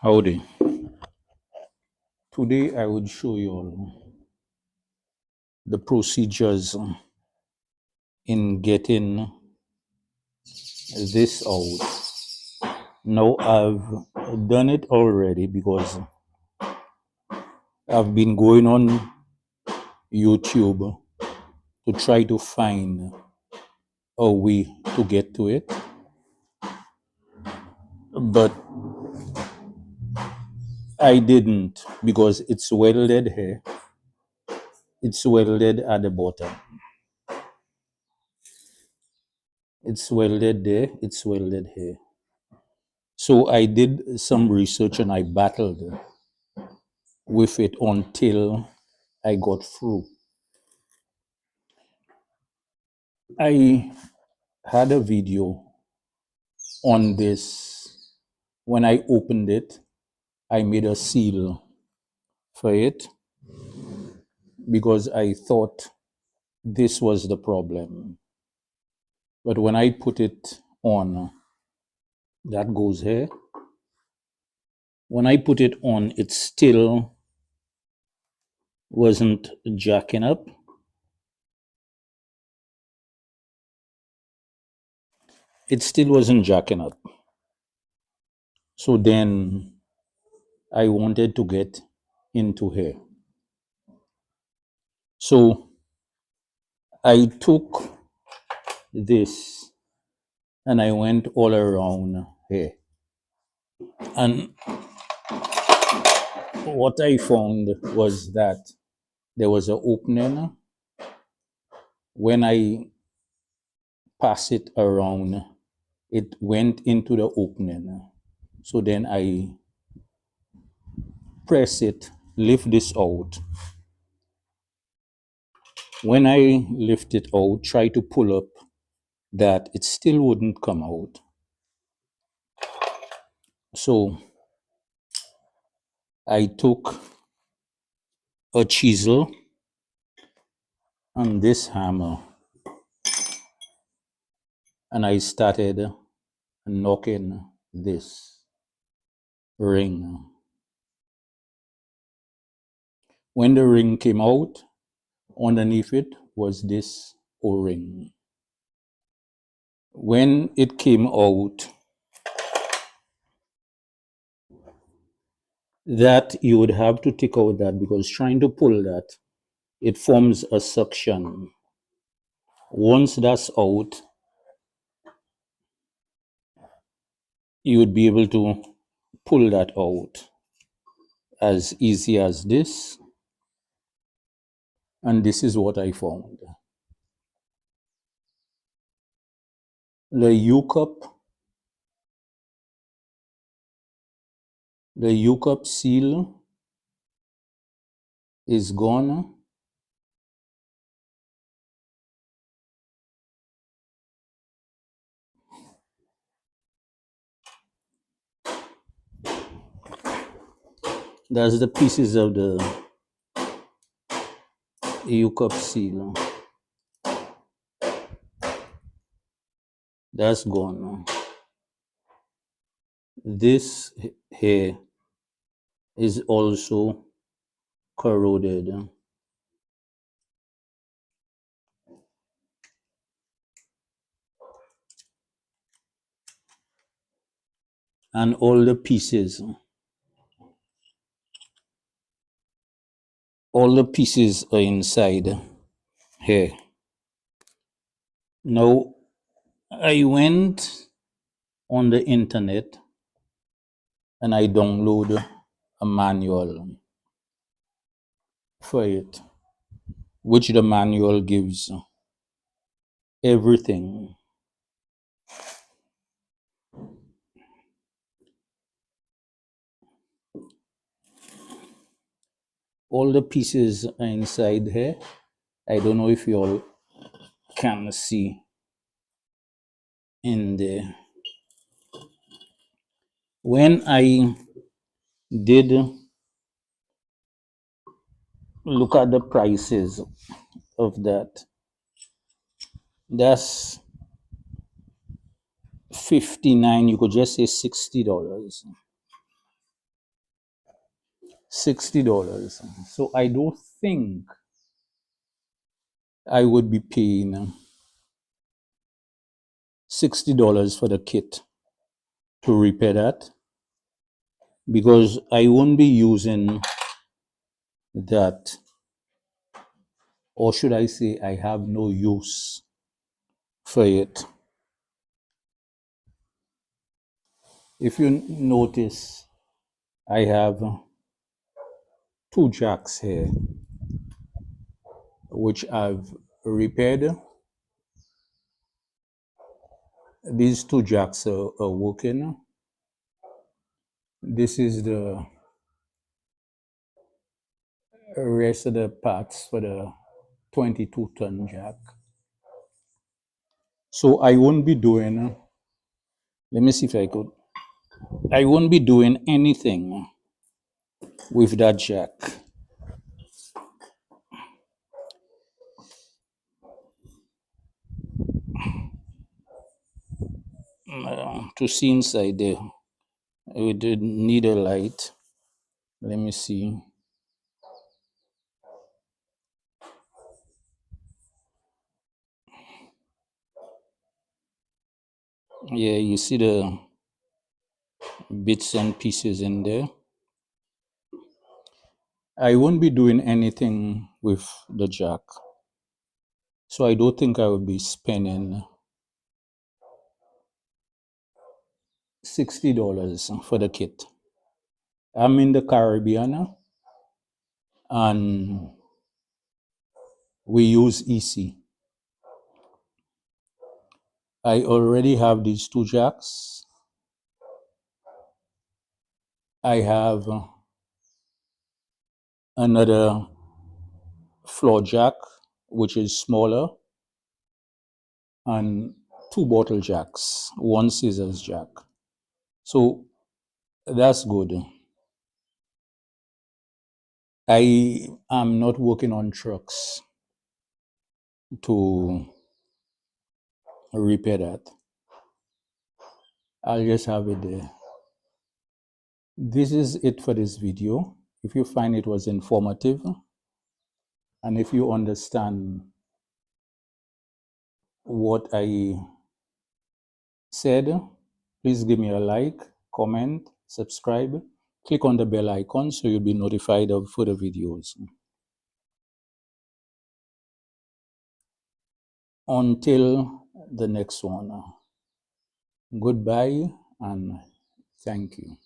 Howdy. Today I would show you all the procedures in getting this out. Now I've done it already because I've been going on YouTube to try to find a way to get to it. But I didn't because it's welded here. It's welded at the bottom. It's welded there. It's welded here. So I did some research and I battled with it until I got through. I had a video on this. When I opened it, I made a seal for it because I thought this was the problem. But when I put it on, that goes here. When I put it on, it still wasn't jacking up. It still wasn't jacking up. So then I wanted to get into here. So I took this and I went all around here. And what I found was that there was an opening. When I pass it around, it went into the opening. So then I press it, lift this out. When I lift it out, try to pull up, that it still wouldn't come out. So I took a chisel and this hammer and I started knocking this ring. When the ring came out, underneath it was this O-ring. When it came out, that you would have to take out that, because trying to pull that, it forms a suction. Once that's out, you would be able to pull that out as easy as this. And this is what I found. The U-cup seal is gone. That's the pieces of the U-cup seal. That's gone. This here is also corroded. And all the pieces are inside here. Now, I went on the internet and I download a manual for it, which the manual gives everything. All the pieces are inside here. I don't know if you all can see in there. When I did look at the prices of that, that's 59, you could just say $60. $60. So I don't think I would be paying $60 for the kit to repair that, because I won't be using that, or should I say, I have no use for it. If you notice, I have two jacks here, which I've repaired. These two jacks are working. This is the rest of the parts for the 22-ton jack. So I won't be doing, let me see if I won't be doing anything with that jack. To see inside there, we did need a light. Let me see. Yeah, you see the bits and pieces in there. I won't be doing anything with the jack, so I don't think I would be spending $60 for the kit. I'm in the Caribbean and we use EC. I already have these two jacks. I have another floor jack, which is smaller, and two bottle jacks, one scissors jack. So that's good. I am not working on trucks to repair that. I'll just have it there. This is it for this video. If you find it was informative, and if you understand what I said, please give me a like, comment, subscribe, click on the bell icon so you'll be notified of further videos. Until the next one, goodbye and thank you.